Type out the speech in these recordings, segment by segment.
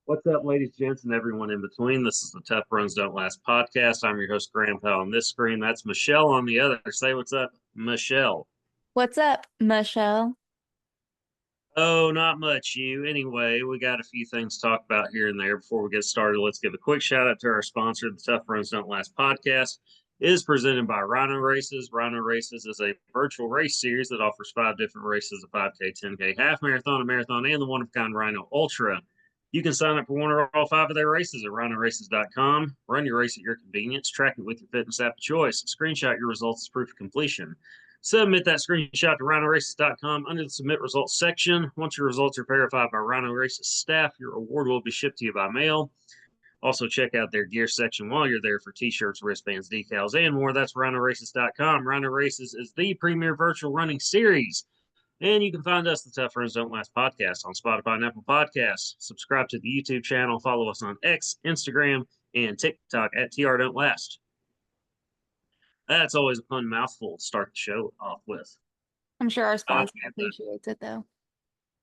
What's up, ladies, gents, and everyone in between? This is the Tough Runs Don't Last podcast. I'm your host, Grandpa, on this screen. That's Michelle on the other. Say what's up, Michelle. What's up, Michelle? Oh, not much, you. Anyway, we got a few things to talk about here and there. Before we get started, let's give a quick shout out to our sponsor. The Tough Runs Don't Last podcast is presented by Rhino Races. Rhino Races is a virtual race series that offers 5 different races: a 5K, 10K, half marathon, a marathon, and the one of a kind Rhino Ultra. You can sign up for one or all 5 of their races at rhinoraces.com. Run your race at your convenience. Track it with your fitness app of choice. Screenshot your results as proof of completion. Submit that screenshot to rhinoraces.com under the submit results section. Once your results are verified by Rhino Races staff, your award will be shipped to you by mail. Also, check out their gear section while you're there for t-shirts, wristbands, decals, and more. That's rhinoraces.com. Rhino Races is the premier virtual running series. And you can find us, the Tough Runs Don't Last podcast, on Spotify and Apple Podcasts. Subscribe to the YouTube channel. Follow us on X, Instagram, and TikTok at TR Don't Last. That's always a fun mouthful to start the show off with. I'm sure our I sponsor appreciates it though.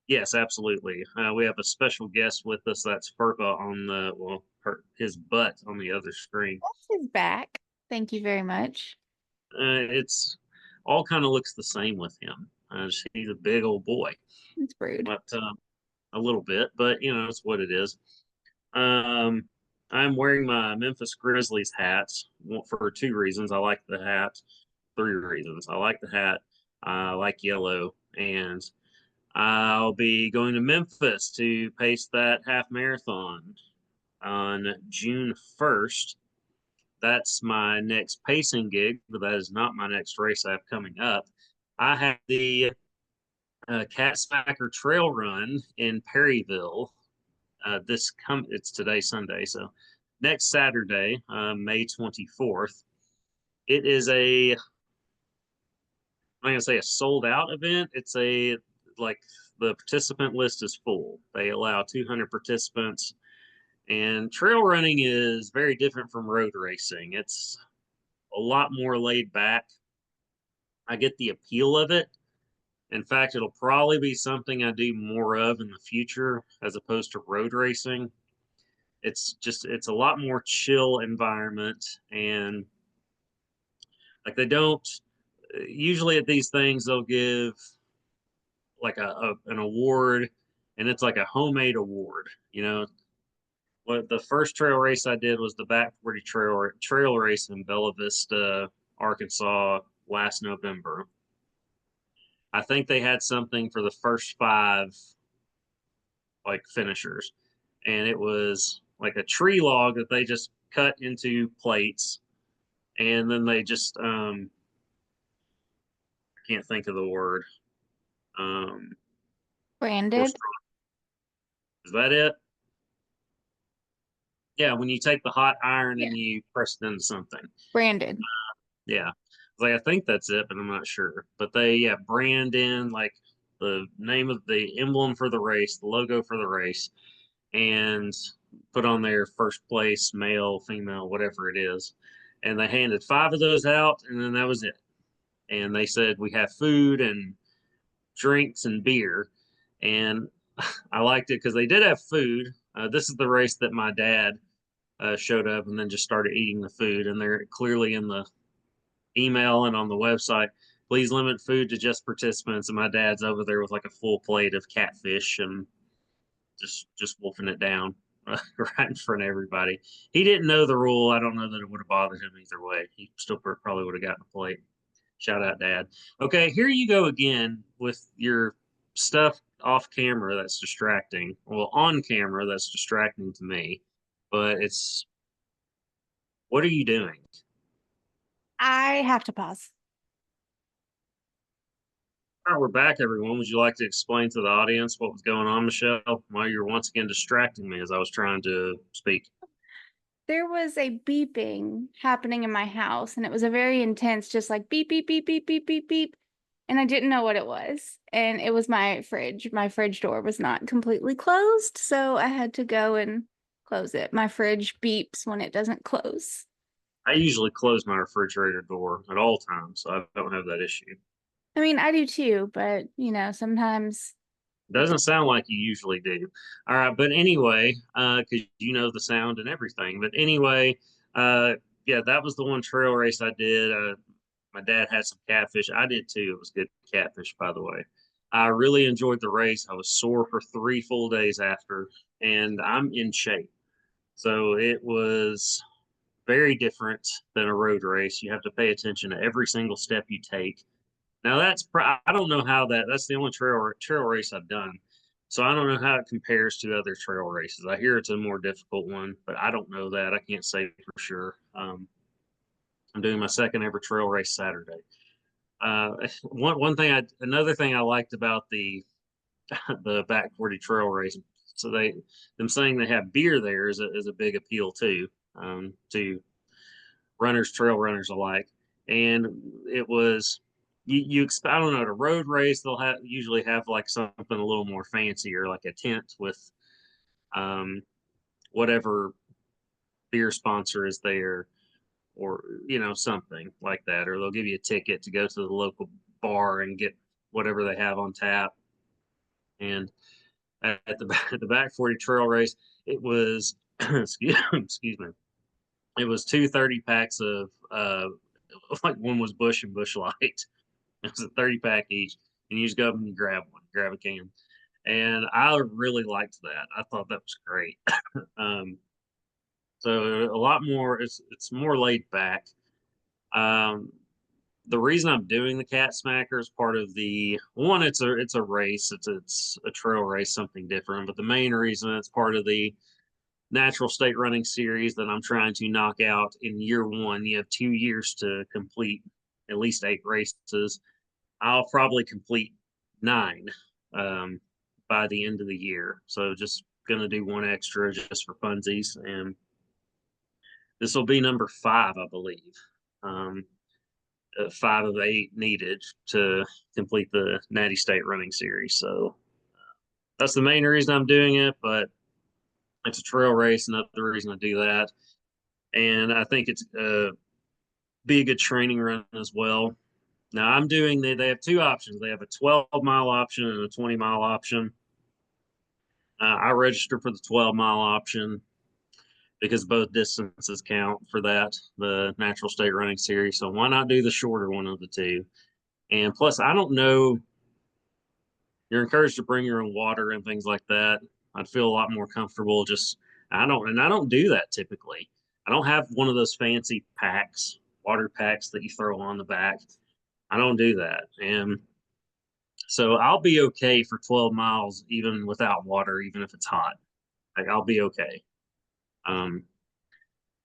Yes, absolutely. We have a special guest with us. That's Furpa on his butt on the other screen. That's his back. Thank you very much. It's all kind of looks the same with him. He's a big old boy, It's rude. but a little bit, but it's what it is. Um, I'm wearing my Memphis Grizzlies hat for 2 reasons. I like the hat. 3 reasons. I like the hat. I like yellow, and I'll be going to Memphis to pace that half marathon on June 1st. That's my next pacing gig, but that is not my next race I have coming up. I have the Catsmacker Trail Run in Perryville. It's today Sunday, so next Saturday, May 24th. It is I'm gonna say a sold out event. It's like the participant list is full. They allow 200 participants, and trail running is very different from road racing. It's a lot more laid back. I get the appeal of it. In fact, it'll probably be something I do more of in the future as opposed to road racing. It's a lot more chill environment, and like they don't usually at these things they'll give like an award, and it's like a homemade award. What the first trail race I did was the Back 40 trail race in Bella Vista, Arkansas last November. I think they had something for the first 5 like finishers, and it was like a tree log that they just cut into plates, and then they just I can't think of the word. Um, Branded. is that it? Yeah, when you take the hot iron Yeah. and you press it into something. Branded. Yeah. Like I think that's it, but I'm not sure. But they brand in like the name of the emblem for the race, the logo for the race, and put on their first place, male, female, whatever it is. And they handed 5 of those out, and then that was it. And they said we have food and drinks and beer. And I liked it because they did have food. This is the race that my dad showed up and then just started eating the food. And they're clearly in the email and on the website, please limit food to just participants. And my dad's over there with like a full plate of catfish and just wolfing it down right in front of everybody. He didn't know the rule. I don't know that it would have bothered him either way. He still probably would have gotten a plate. Shout out, Dad. Okay, here you go again with your stuff off camera that's distracting. Well, on camera that's distracting to me. But what are you doing? I have to pause. All right, we're back, everyone. Would you like to explain to the audience what was going on, Michelle, while you're once again distracting me as I was trying to speak? There was a beeping happening in my house, and it was a very intense, just like beep, beep, beep, beep, beep, beep, beep. And I didn't know what it was. And it was my fridge. My fridge door was not completely closed, so I had to go and close it. My fridge beeps when it doesn't close. I usually close my refrigerator door at all times, so I don't have that issue. I mean, I do too, but sometimes Doesn't sound like you usually do. All right, but anyway, because you know the sound and everything. But anyway, uh, yeah, that was the one trail race I did. My dad had some catfish. I did too. It was good catfish, by the way. I really enjoyed the race. I was sore for 3 full days after, and I'm in shape. So it was very different than a road race. You have to pay attention to every single step you take. Now I don't know how that's the only trail race I've done. So I don't know how it compares to other trail races. I hear it's a more difficult one, but I don't know that. I can't say for sure. I'm doing my second ever trail race Saturday. Another thing I liked about the back 40 trail race. So them saying they have beer there is a big appeal too, to runners, trail runners alike. And it was I don't know, at a road race they'll usually have like something a little more fancier, like a tent with um, whatever beer sponsor is there, or something like that, or they'll give you a ticket to go to the local bar and get whatever they have on tap. And at the back 40 trail race, it was excuse me, it was 2 30 packs of like one was Bush and Bush Light. It was a 30 pack each, and you just go up and grab a can. And I really liked that. I thought that was great. um, so a lot more. It's more laid back. Um, the reason I'm doing the Catsmacker is part of the one. It's a race. It's a trail race, something different. But the main reason it's part of the natural state running series that I'm trying to knock out in year one. You have 2 years to complete at least 8 races. I'll probably complete 9 um, by the end of the year. So just gonna do one extra just for funsies, and this will be number 5, I believe. 5 of 8 needed to complete the Natty State Running Series. So that's the main reason I'm doing it. But it's a trail race, another reason to do that. And I think it's be a good training run as well. Now I'm doing they have 2 options. They have a 12-mile option and a 20-mile option. I register for the 12-mile option because both distances count for that, the Natural State Running Series. So why not do the shorter one of the two? And plus, I don't know, you're encouraged to bring your own water and things like that. I'd feel a lot more comfortable just I don't do that typically. I don't have one of those fancy packs, water packs that you throw on the back. I don't do that. And so I'll be okay for 12 miles even without water, even if it's hot. Like I'll be okay. Um,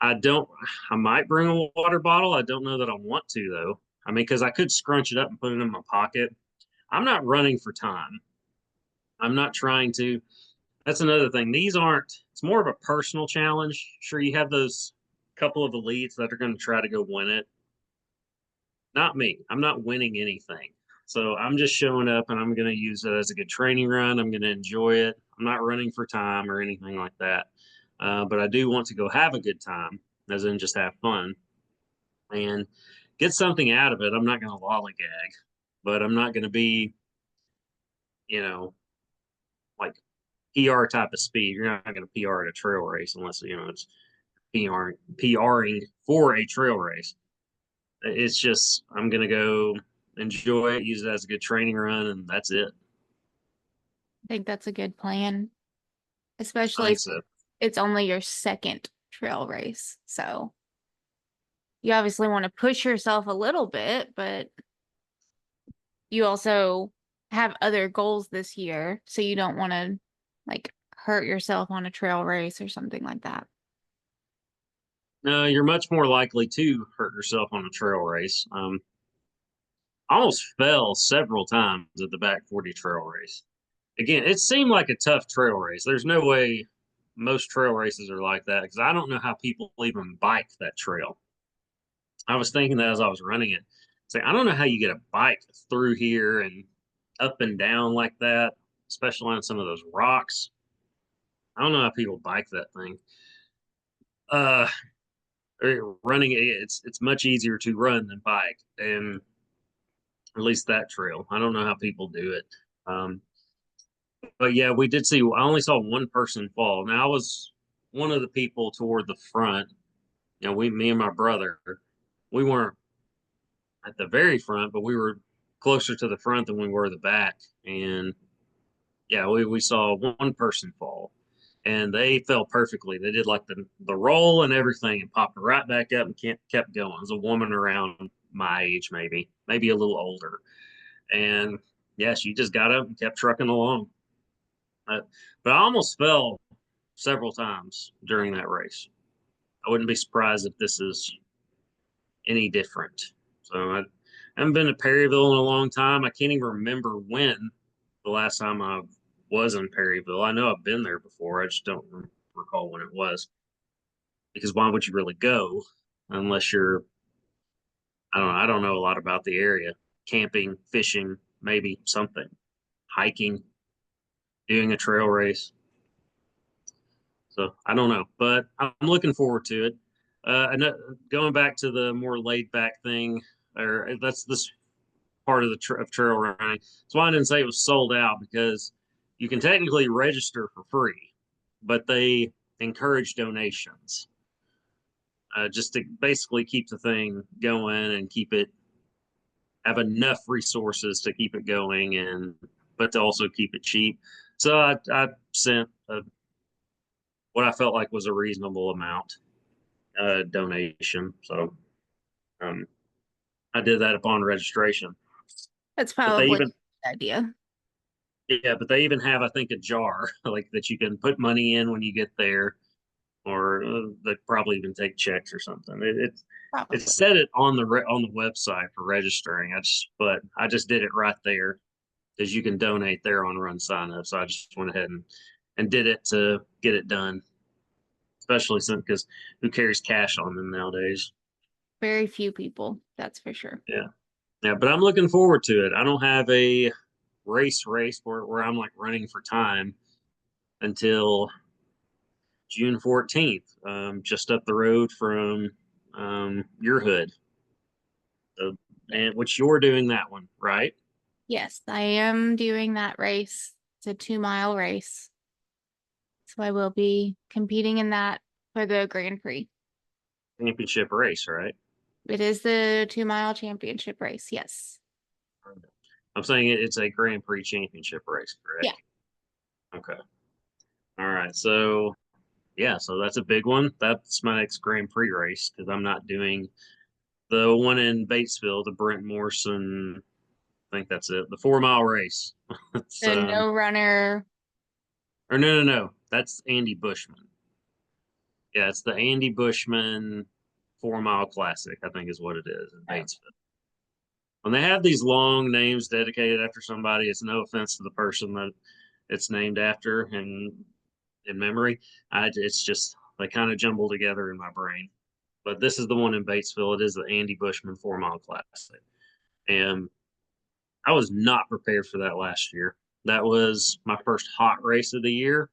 I don't. I might bring a water bottle. I don't know that I want to though. I mean, because I could scrunch it up and put it in my pocket. I'm not running for time. I'm not trying to. That's another thing. These aren't. It's more of a personal challenge. Sure, you have those couple of elites that are going to try to go win it. Not me. I'm not winning anything. So I'm just showing up and I'm going to use it as a good training run. I'm going to enjoy it. I'm not running for time or anything like that. But I do want to go have a good time, as in just have fun and get something out of it. I'm not going to lollygag, but I'm not going to be, you know, like PR type of speed. You're not going to PR at a trail race unless, it's PRing for a trail race. It's just, I'm going to go enjoy it, use it as a good training run, and that's it. I think that's a good plan, I especially think if so. it's only your second trail race. So you obviously want to push yourself a little bit, but you also have other goals this year. So you don't want to like hurt yourself on a trail race or something like that. No, you're much more likely to hurt yourself on a trail race. I almost fell several times at the back 40 trail race. Again, it seemed like a tough trail race. There's no way most trail races are like that because I don't know how people even bike that trail. I was thinking that as I was running it. Say, I don't know how you get a bike through here and up and down like that, especially on some of those rocks. I don't know how people bike that thing. Uh, Running it's much easier to run than bike, and at least that trail. I don't know how people do it. Um, But yeah, we did see. I only saw one person fall. Now I was one of the people toward the front. Me and my brother, we weren't at the very front, but we were closer to the front than we were the back. And yeah, we saw one person fall, and they fell perfectly. They did like the roll and everything, and popped right back up and kept going. It was a woman around my age, maybe a little older, and yeah, she just got up and kept trucking along. Uh, but I almost fell several times during that race. I wouldn't be surprised if this is any different. I haven't been to Perryville in a long time. I can't even remember when the last time I was in Perryville. I know I've been there before. I just don't recall when it was. Because why would you really go unless you're, I don't know, I don't know a lot about the area. Camping, fishing, maybe something, hiking, doing a trail race. So I don't know, but I'm looking forward to it. Going back to the more laid back thing, or that's this part of of trail running. That's why I didn't say it was sold out because you can technically register for free, but they encourage donations just to basically keep the thing going and keep it have enough resources to keep it going and but to also keep it cheap. So I sent what I felt like was a reasonable amount donation. So um, I did that upon registration. That's But they probably even a good idea. Yeah, but they even have, I think, a jar like that you can put money in when you get there, or they probably even take checks or something. It Probably. said it on on the website for registering. But I just did it right there because you can donate there on Run Sign Up. So I just went ahead and did it to get it done, especially since because who carries cash on them nowadays? Very few people, that's for sure. Yeah, yeah. But I'm looking forward to it. I don't have a race where I'm like running for time until June 14th, just up the road from your hood. So, and which you're doing that one, right? Yes, I am doing that race. It's a 2 mile race. So I will be competing in that for the Grand Prix. Championship race, right? It is the 2 mile championship race. Yes. I'm saying it's a Grand Prix championship race, Yeah. correct? Okay. All right. So, yeah, so that's a big one. That's my next Grand Prix race because I'm not doing the one in Batesville, the Brent Morrison. I think that's it. The 4 mile race. it's The no runner. or no. That's Andy Bushman. Yeah, it's the Andy Bushman 4 mile classic, I think is what it is in Oh, Batesville. When they have these long names dedicated after somebody, it's no offense to the person that it's named after and in memory. It's just they kind of jumble together in my brain. But this is the one in Batesville. It is the Andy Bushman 4 mile classic. And I was not prepared for that last year. That was my first hot race of the year.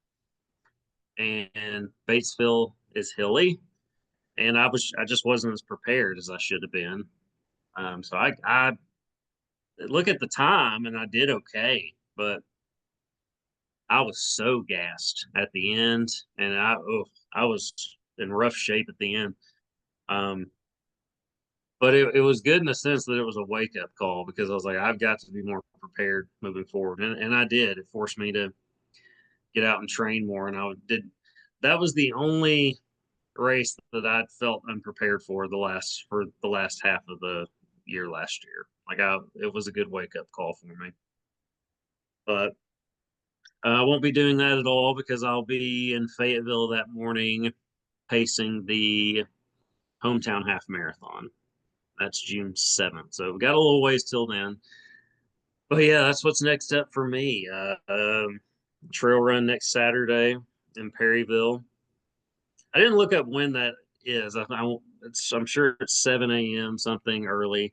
And Batesville is hilly. And I just wasn't as prepared as I should have been. So I look at the time and I did okay, but I was so gassed at the end, and I was in rough shape at the end. Um, but it was good in the sense that it was a wake up call because I was like, I've got to be more prepared moving forward, and I did. It forced me to get out and train more, and I did. That was the only race that I felt unprepared for the last half of the year last year. It was a good wake up call for me. But I won't be doing that at all because I'll be in Fayetteville that morning pacing the hometown half marathon. That's June 7th. So we got a little ways till then. But yeah, that's what's next up for me. Trail run next Saturday in Perryville. I didn't look up when that is. I'm sure it's 7 a.m. something early.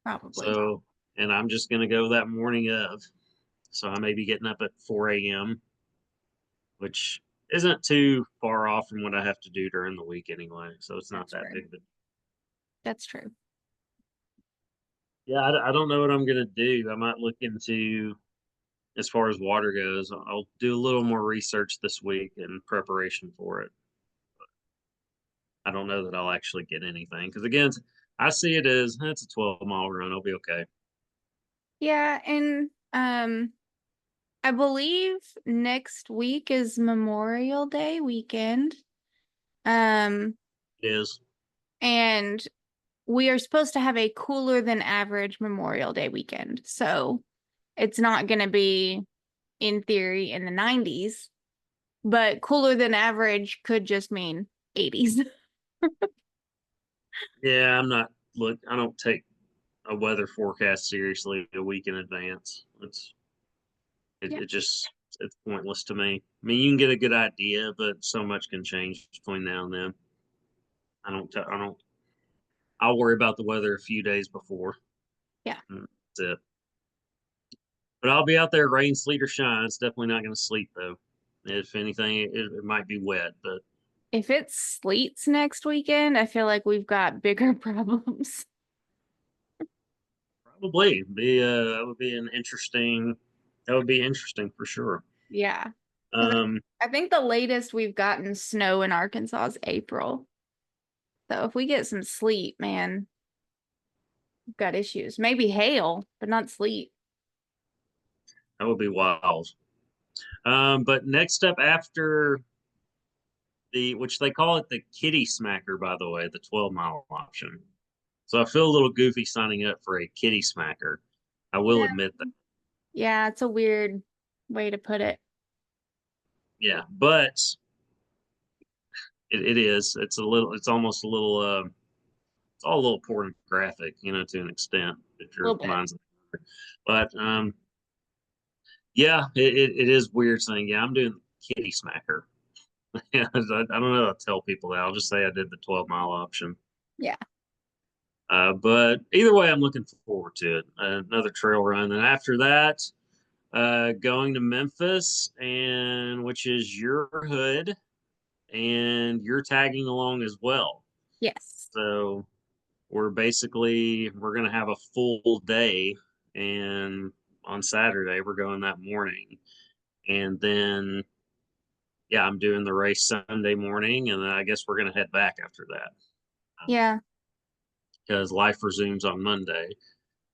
probably. So, and I'm just going to go that morning of. So I may be getting up at 4 a.m., which isn't too far off from what I have to do during the week anyway. So it's not That's that true. big of a That's true. Yeah, I don't know what I'm gonna do. I might look into as far as water goes, I'll do a little more research this week in preparation for it. I don't know that I'll actually get anything because again, I see it as it's a 12-mile run. I'll be okay. Yeah, and I believe next week is Memorial Day weekend. Um, It is. and we are supposed to have a cooler than average Memorial Day weekend. So it's not going to be, in theory, in the 90s, but cooler than average could just mean 80s. Yeah, I'm not look. I don't take a weather forecast seriously a week in advance. Yeah. It just it's pointless to me. I mean, you can get a good idea, but so much can change between now and then. I don't. I'll worry about the weather a few days before. Yeah. That's it. But I'll be out there, rain, sleet, or shine. It's definitely not going to sleet though. If anything, it might be wet, but If it sleets next weekend, I feel like we've got bigger problems. probably be that would be an interesting. That would be interesting for sure. Yeah. Because Um, I think the latest we've gotten snow in Arkansas is April. So if we get some sleet, man, we've got issues. Maybe hail, but not sleet. that would be wild. But next up after which they call it the Kittysmacker, by the way, the 12-mile option. So I feel a little goofy signing up for a Kittysmacker. I will Yeah. admit that. Yeah, it's a weird way to put it. Yeah, but it is. It's a little. It's almost a little. It's all a little pornographic, to an extent, if A your little bit. mind's. But yeah, it is weird saying, yeah, I'm doing Kittysmacker. Yeah, I don't know how to tell people that. I'll just say I did the 12-mile option. Yeah. But either way, I'm looking forward to it. Another trail run, and after that, going to Memphis, and which is your hood, and you're tagging along as well. Yes. So we're gonna have a full day, and on Saturday we're going that morning, and then yeah, I'm doing the race Sunday morning, and then I guess we're gonna head back after that Yeah. because life resumes on Monday.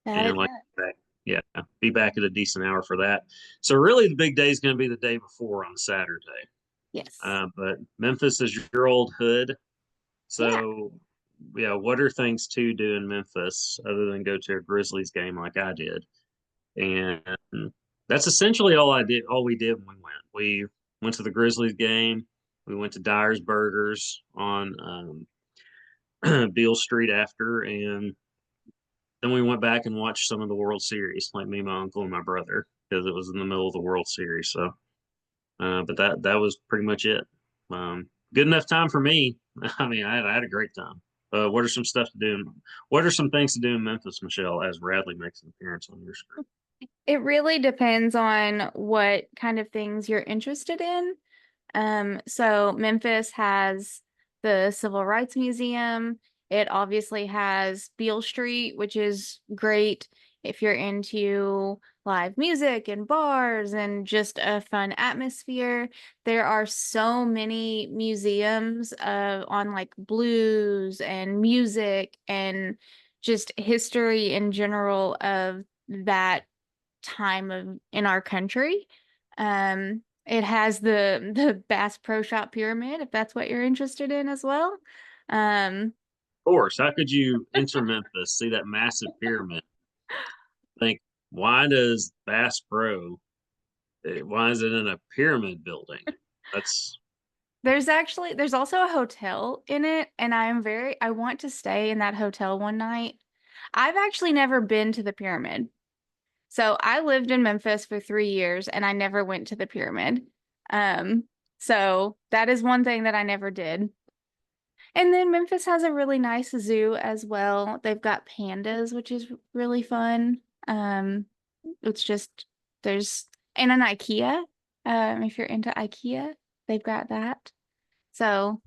That And it like does. that, yeah, be back at a decent hour for that. So really, the big day is going to be the day before on Saturday. Yes. But Memphis is your old hood. Yeah. So yeah, what are things to do in Memphis other than go to a Grizzlies game like I did? And that's essentially all I did. All we did when we went. We went to the Grizzlies game. We went to Dyer's Burgers on Beale Street after, and then we went back and watched some of the World Series, like me, my uncle, and my brother, because it was in the middle of the World Series. So, but that was pretty much it. Good enough time for me. I mean, I had a great time. What are some stuff to do? What are some things to do in Memphis, Michelle, as Radley makes an appearance on your screen? It really depends on what kind of things you're interested in. So Memphis has the Civil Rights Museum. It obviously has Beale Street, which is great if you're into live music and bars and just a fun atmosphere. There are so many museums on like blues and music and just history in general of that time of in our country. It has the Bass Pro Shop Pyramid, if that's what you're interested in as well. Um, Of course, how could you enter Memphis, see that massive pyramid, think, why does Bass Pro, why is it in a pyramid building? That's there's also a hotel in it, and I want to stay in that hotel one night. I've actually never been to the pyramid. So I lived in Memphis for 3 years and I never went to the pyramid. Um, so that is one thing that I never did. And then Memphis has a really nice zoo as well. They've got pandas, which is really fun. It's just there's and an IKEA. If you're into IKEA, they've got that. So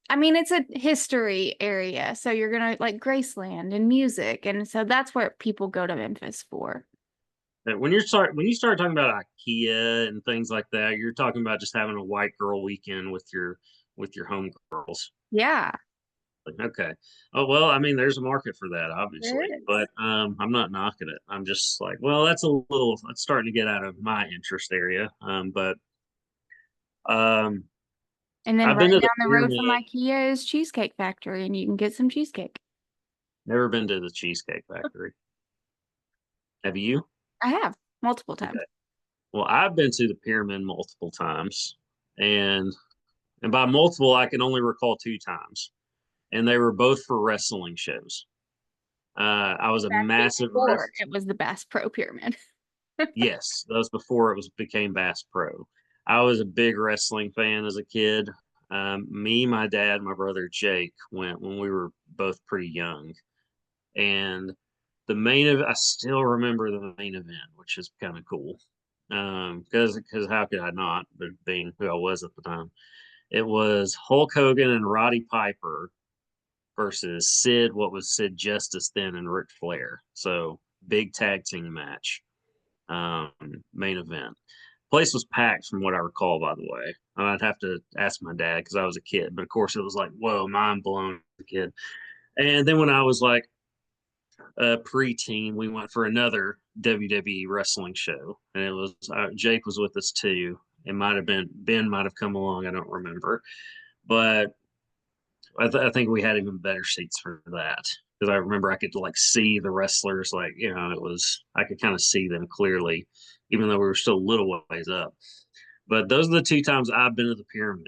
I mean, it's a history area. So you're gonna like Graceland and music, and so that's where people go to Memphis for. when you start talking about IKEA and things like that, you're talking about just having a white girl weekend with your home girls. Yeah, Like, okay. Oh well, I mean, there's a market for that, there obviously, is. but I'm not knocking it. I'm just like, well, that's starting to get out of my interest area. But um, And then I've been right to the down the road from pyramid, IKEA is Cheesecake Factory, and you can get some cheesecake. never been to the Cheesecake Factory. Have you? I have multiple times. Okay. Well, I've been to the pyramid multiple times, and and by multiple, I can only recall two times, and they were both for wrestling shows. I was a Back massive before rest. it was the Bass Pro Pyramid. Yes, that was before it was became Bass Pro. I was a big wrestling fan as a kid. Me, my dad, my brother Jake went when we were both pretty young, and the main event. I still remember the main event, which is kind of cool. Because how could I not? But being who I was at the time, it was Hulk Hogan and Roddy Piper versus Sid. What was Sid Justice then and Ric Flair? So big tag team match. um, Main event. Place was packed from what I recall, by the way. I'd have to ask my dad because I was a kid, but of course it was like, whoa, mind blown as a kid. And then when I was like a preteen, we went for another WWE wrestling show, and it was Jake was with us too. It might have been Ben might have come along. I don't remember, but I think we had even better seats for that because I remember I could like see the wrestlers, like it was I could kind of see them clearly, even though we were still a little ways up. But those are the two times I've been to the pyramid.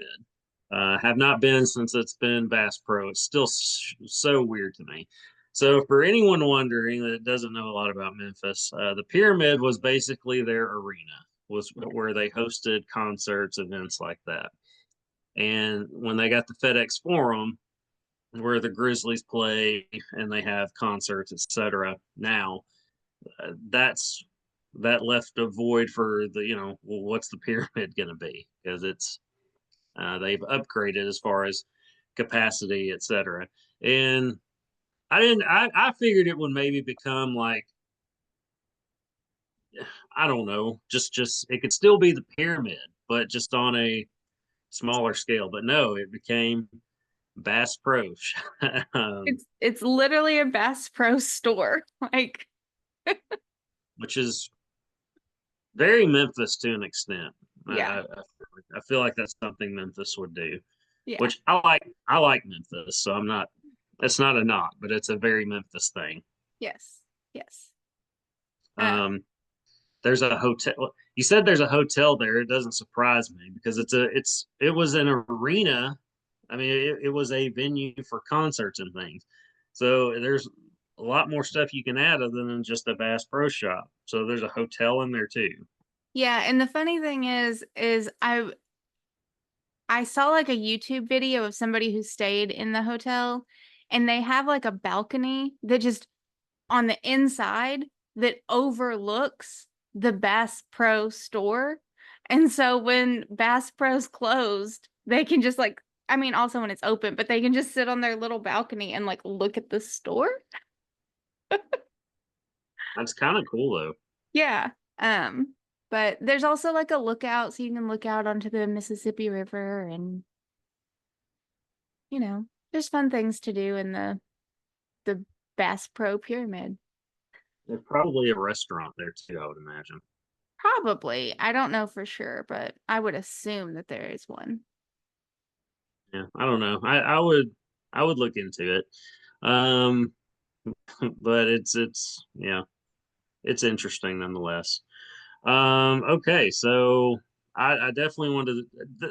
Have not been since it's been Bass Pro. It's still so weird to me. So for anyone wondering that doesn't know a lot about Memphis, the pyramid was basically their arena, was where they hosted concerts, events like that. And when they got the FedEx Forum, where the Grizzlies play and they have concerts, etc. Now, that's that left a void for the well, what's the pyramid going to be? Because it's they've upgraded as far as capacity, etc. And I didn't. I figured it would maybe become like I don't know, just it could still be the pyramid, but just on a smaller scale. But no, it became Bass Pro. um, It's literally a Bass Pro store. Like, which is very Memphis to an extent. yeah, I feel like that's something Memphis would do, yeah, which I like. I like Memphis, so I'm not. It's not a knock, but it's a very Memphis thing. yes, yes. Uh, Um, there's a hotel. You said there's a hotel there. It doesn't surprise me because it was an arena. I mean, it was a venue for concerts and things. So there's a lot more stuff you can add other than just a Bass Pro Shop. So there's a hotel in there too. yeah, and the funny thing is I saw like a YouTube video of somebody who stayed in the hotel, and they have like a balcony that just on the inside that overlooks the Bass Pro store. And so when Bass Pro's closed, they can just like, I mean, also when it's open, but they can just sit on their little balcony and like look at the store. That's kind of cool though. Yeah. Um, but there's also like a lookout so you can look out onto the Mississippi River and there's fun things to do in the Bass Pro Pyramid. There's probably a restaurant there too, I would imagine. Probably. I don't know for sure, but I would assume that there is one. Yeah, I don't know. I would look into it. Um, but it's yeah, it's interesting nonetheless. Okay, so I definitely wanted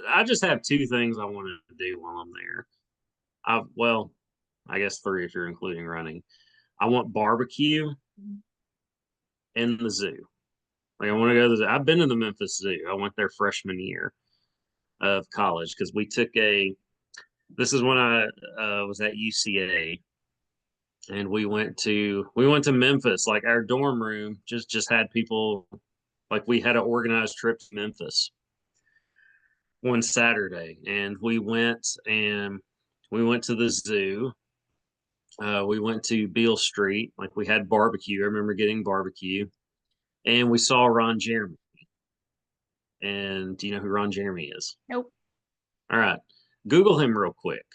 I just have two things I wanted to do while I'm there. Well, I guess three if you're including running. I want barbecue in the zoo. Like I want to go to the zoo. I've been to the Memphis Zoo. I went there freshman year of college because we took a this is when I was at UCA, and we went to Memphis. Like our dorm room just had people, like we had an organized trip to Memphis one Saturday, and we went to the zoo. We went to Beale Street. Like we had barbecue. I remember getting barbecue, and we saw Ron Jeremy. And do you know who Ron Jeremy is? Nope. All right. Google him real quick.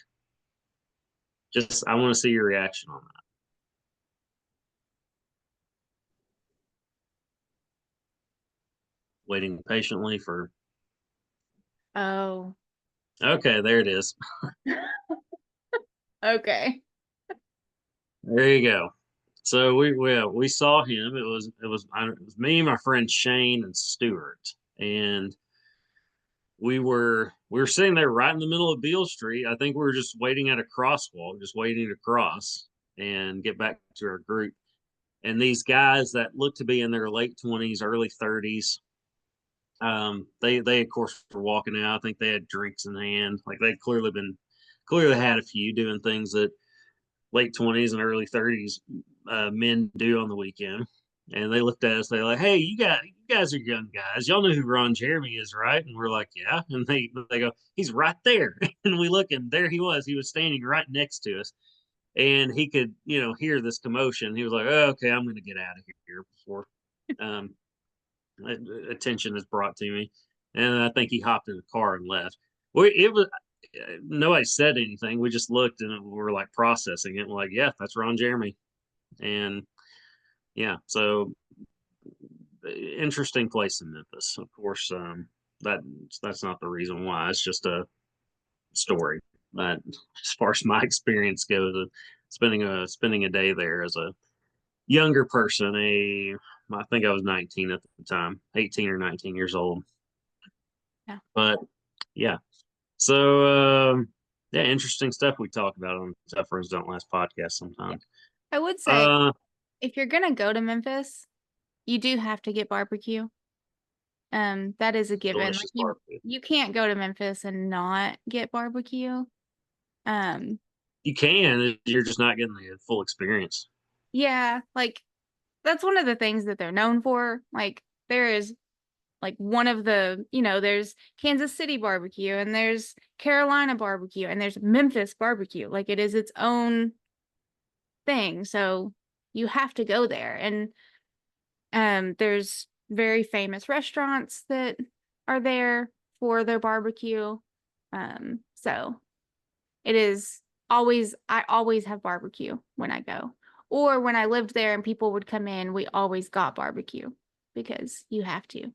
Just, I want to see your reaction on that. Waiting patiently for. Oh. Okay, there it is. Okay. There you go. So we saw him. It was me and my friend Shane and Stuart, and we were sitting there right in the middle of Beale Street. I think we were just waiting at a crosswalk, just waiting to cross and get back to our group. And these guys that looked to be in their late 20s, early 30s, they of course were walking out. I think they had drinks in hand, like they'd clearly had a few doing things that late 20s and early 30s men do on the weekend. And they looked at us, they're like, "Hey, you guys are young guys. Y'all know who Ron Jeremy is, right?" And we're like, "Yeah." And they go, "He's right there." And we look, and there he was. He was standing right next to us. And he could, hear this commotion. He was like, "Oh, okay, I'm gonna get out of here before um attention is brought to me." And I think he hopped in the car and left. It was nobody said anything. We just looked and we were like processing it. We're like, "Yeah, that's Ron Jeremy." And yeah, so interesting place in Memphis. Of course, that that's not the reason why. It's just a story. But as far as my experience goes, spending a day there as a younger person, I think I was 19 at the time, 18 or 19 years old. Yeah. But yeah, so yeah, interesting stuff we talk about on Tough Friends Don't Last podcast sometimes. I would say Uh, if you're gonna go to Memphis, you do have to get barbecue. That is a given. Like delicious barbecue. you can't go to Memphis and not get barbecue. Um, You can, you're just not getting the full experience. yeah, like that's one of the things that they're known for. Like there is like one of the, there's Kansas City barbecue and there's Carolina barbecue and there's Memphis barbecue. Like it is its own thing. So you have to go there. And there's very famous restaurants that are there for their barbecue. So it is always, I always have barbecue when I go. Or when I lived there and people would come in, we always got barbecue because you have to.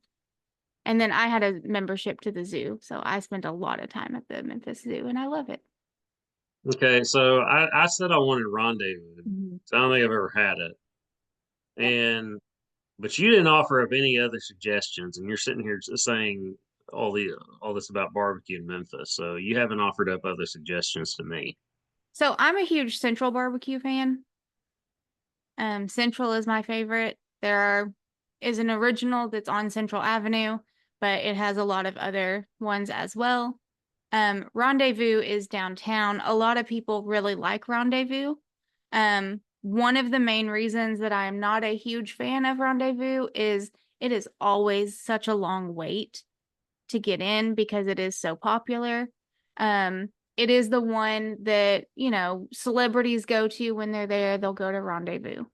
And then I had a membership to the zoo, so I spent a lot of time at the Memphis Zoo, and I love it. Okay, so I said I wanted rendezvous. So I don't think I've ever had it. Yep. And but you didn't offer up any other suggestions, and you're sitting here saying all this about barbecue in Memphis. So you haven't offered up other suggestions to me. So I'm a huge Central barbecue fan. Central is my favorite. Is an original that's on Central Avenue, but it has a lot of other ones as well. Rendezvous is downtown. A lot of people really like Rendezvous. One of the main reasons that I am not a huge fan of Rendezvous is it is always such a long wait to get in because it is so popular. It is the one that, celebrities go to when they're there, they'll go to Rendezvous.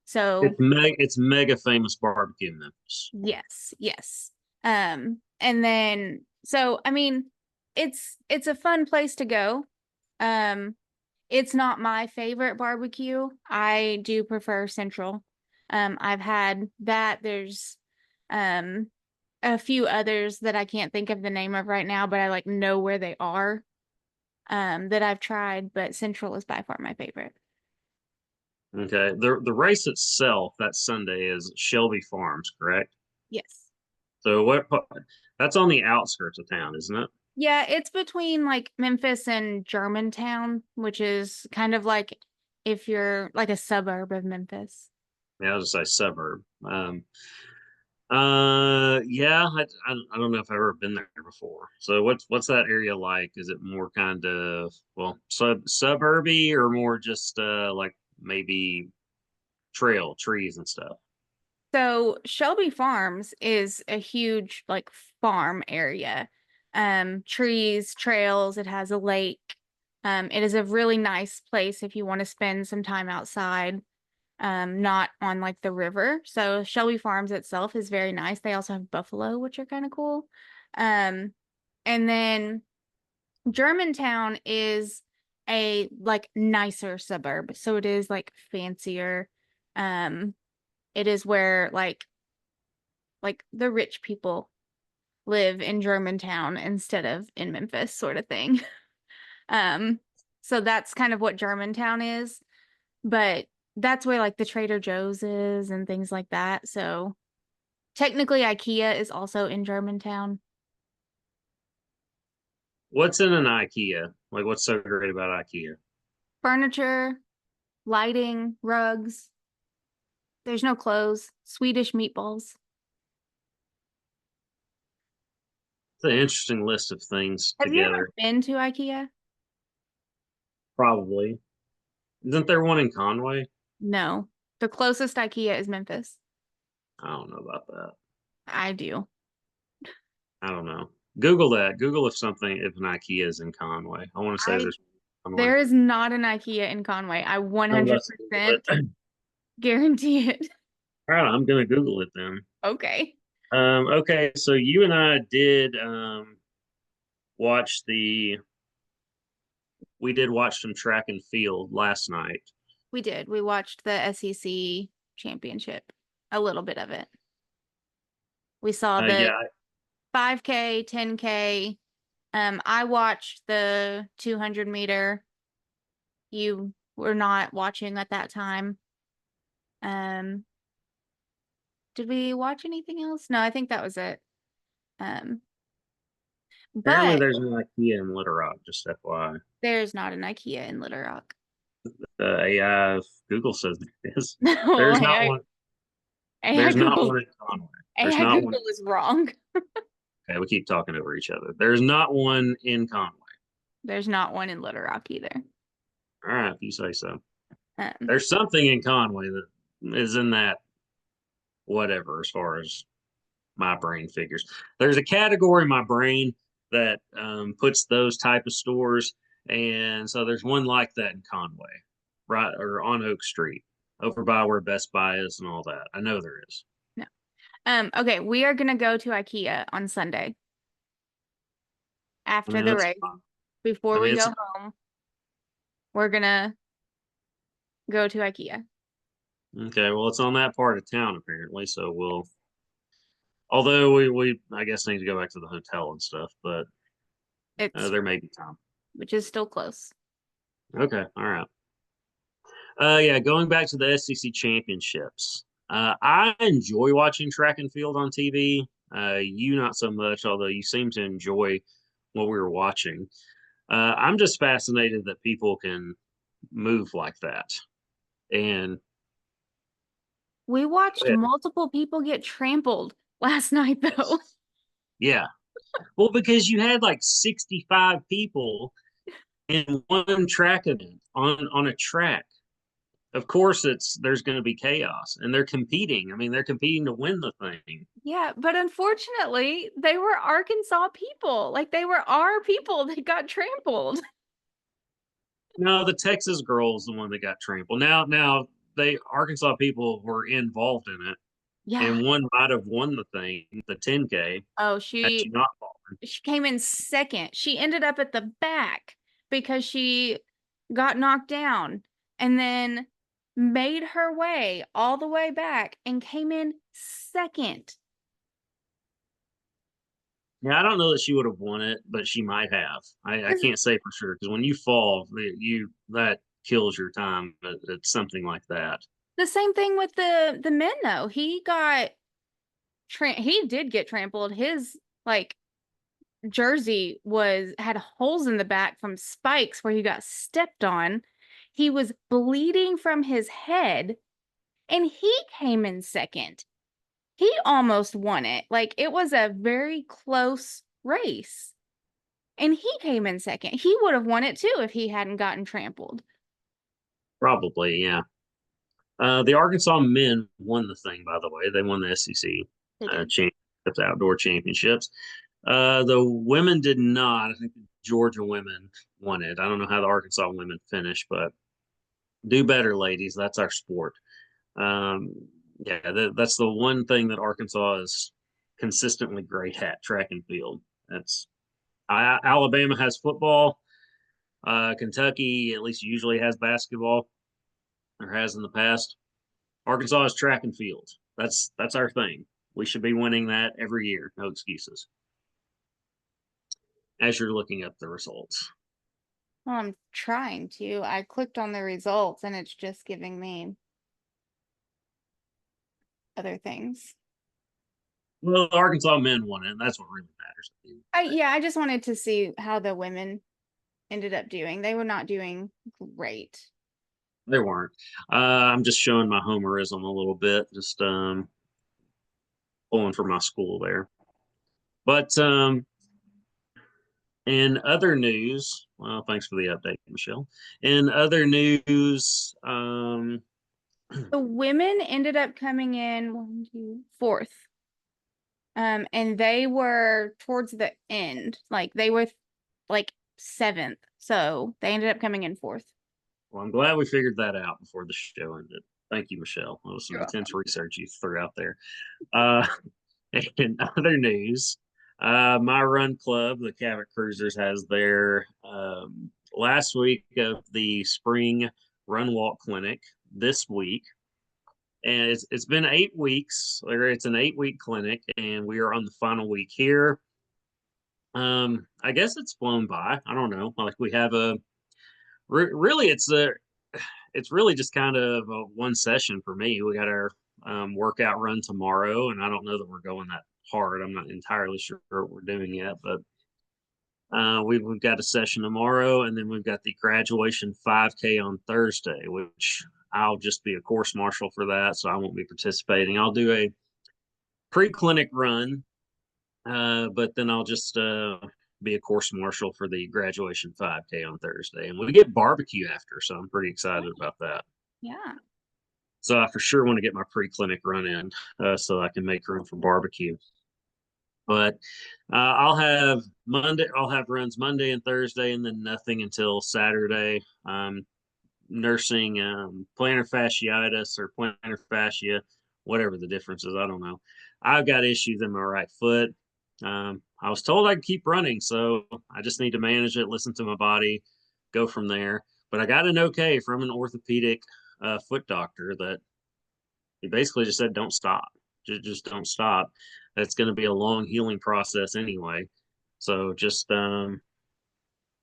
So It's mega famous barbecue in Memphis. yes, yes. And then so I mean, it's a fun place to go. Um, it's not my favorite barbecue. I do prefer Central. I've had that. There's um a few others that I can't think of the name of right now, but I like know where they are. That I've tried, but Central is by far my favorite. Okay, the race itself that Sunday is Shelby Farms, correct? Yes. So that's on the outskirts of town, isn't it? Yeah, it's between like Memphis and Germantown, which is kind of like if you're like a suburb of Memphis. Yeah, I'll just say suburb. Yeah, I don't know if I've ever been there before. So what's that area like? Is it more kind of, well, suburby, or more just like maybe trees and stuff? So Shelby Farms is a huge like farm area. Trees, trails, it has a lake. It is a really nice place if you want to spend some time outside. not on like the river. So Shelby Farms itself is very nice. They also have buffalo, which are kind of cool. Um, and then Germantown is a like nicer suburb. So it is like fancier. Um, it is where like the rich people live in Germantown instead of in Memphis, sort of thing. Um, so that's kind of what Germantown is, but that's where like the Trader Joe's is and things like that. So technically IKEA is also in Germantown. What's in an IKEA? Like, what's so great about IKEA? Furniture, lighting, rugs. There's no clothes. Swedish meatballs. It's an interesting list of things Have you ever together. been to IKEA? Probably. Isn't there one in Conway? No. The closest IKEA is Memphis. I don't know about that. I do. I don't know. Google that. Google if an IKEA is in Conway. I want to say I there's one in Conway. There is not an IKEA in Conway. I Oh, let's Google 100% it. guarantee it. All right, I'm gonna Google it then. Okay. Okay, so you and I did watch the we did watch some track and field last night. We did. We watched the SEC championship, a little bit of it. We saw the Yeah, 5K, 10K. I watched the 200 meter. You were not watching at that time. Um, did we watch anything else? No, I think that was it. Um, apparently but there's an IKEA in Little Rock, just FYI. there's not an IKEA in Little Rock. AI Google says there is. No, There's not one. AI There's not Google one in Conway. There's AI not one. Google is wrong. Okay, we keep talking over each other. There's not one in Conway. There's not one in Little Rock either. All right, if you say so. Um, There's something in Conway that is in that whatever as far as my brain figures. There's a category in my brain that puts those type of stores, and so there's one like that in Conway, right, or on Oak Street, over by where Best Buy is and all that. I know there is. no. Okay, we are gonna go to IKEA on Sunday I after mean, the that's. race. Before I we mean, go it's. home, we're gonna go to IKEA. Okay. Well, it's on that part of town apparently, so we'll. Although we I guess need to go back to the hotel and stuff, but It's there may be time. which is still close. Okay. All right. Yeah, going back to the SEC championships. I enjoy watching track and field on TV. You not so much, although you seem to enjoy what we were watching. I'm just fascinated that people can move like that. And We watched multiple people get trampled last night, though. yeah, well, because you had like 65 people in one track event on a track. Of course, there's going to be chaos, and they're competing. I mean, they're competing to win the thing. Yeah, but unfortunately, they were Arkansas people. Like they were our people that got trampled. No, the Texas girl is the one that got trampled. Now they Arkansas people were involved in it, Yeah. and one might have won the thing, the 10K, Oh, had she not fallen. she came in second. She ended up at the back because she got knocked down and then made her way all the way back and came in second. Yeah, I don't know that she would have won it, but she might have. I can't say for sure because when you fall, that kills your time at something like that. The same thing with the men though. He did get trampled. His like jersey had holes in the back from spikes where he got stepped on. He was bleeding from his head and he came in second. He almost won it. Like it was a very close race. And he came in second. He would have won it too if he hadn't gotten trampled. Probably, yeah. The Arkansas men won the thing, by the way. They won the SEC They did. championships, outdoor championships. The women did not. I think the Georgia women won it. I don't know how the Arkansas women finished, but do better, ladies. That's our sport. Um, yeah, that's the one thing that Arkansas is consistently great at, track and field. That's Alabama has football. Kentucky at least usually has basketball or has in the past. Arkansas is track and field. That's our thing. We should be winning that every year. No excuses. As you're looking up the results. Well, I'm trying to. I clicked on the results and it's just giving me other things. Well, the Arkansas men won it, and that's what really matters. Yeah, I just wanted to see how the women ended up doing. They were not doing great. They weren't. I'm just showing my homerism a little bit, just pulling for my school there. But in other news, well, thanks for the update, Michelle. In other news, The women ended up coming in fourth. And they were towards the end, like they were like seventh. So they ended up coming in fourth. well, I'm glad we figured that out before the show ended. Thank you, Michelle. That was some You're intense welcome. research you threw out there. Uh, in other news, my run club, the Cabot Cruisers, has their last week of the spring run walk clinic this week. And it's been 8 weeks, or it's an 8 week clinic, and we are on the final week here. I guess it's flown by. I don't know. Like we have really it's really just kind of a one session for me. We got our workout run tomorrow, and I don't know that we're going that hard. I'm not entirely sure what we're doing yet, but we've got a session tomorrow, and then we've got the graduation 5K on Thursday, which I'll just be a course marshal for that, so I won't be participating. I'll do a pre-clinic run, but then I'll just be a course marshal for the graduation 5K on Thursday, and we get barbecue after, so I'm pretty excited about that. Yeah. So I for sure want to get my pre-clinic run in, so I can make room for barbecue. But I'll have runs Monday and Thursday, and then nothing until Saturday. Nursing plantar fasciitis or plantar fascia, whatever the difference is. I don't know. I've got issues in my right foot. I was told I could keep running, so I just need to manage it, listen to my body, go from there. But I got an okay from an orthopedic foot doctor that he basically just said, "Don't stop. Just don't stop. That's going to be a long healing process anyway." So just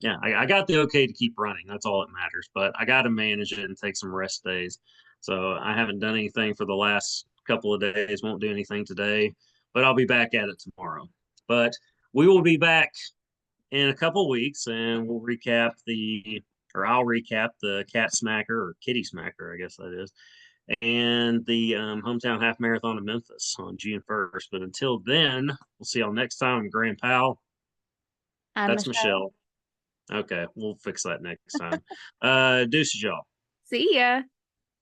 yeah, I got the okay to keep running. That's all that matters. But I got to manage it and take some rest days. So I haven't done anything for the last couple of days. Won't do anything today, but I'll be back at it tomorrow. But we will be back in a couple weeks, and we'll recap I'll recap the Catsmacker or Kittysmacker, I guess that is, and the hometown half marathon of Memphis on June 1st. But until then, we'll see y'all next time. Grand Pal. I'm That's Michelle. Michelle. Okay, we'll fix that next time. Deuces, y'all. See ya.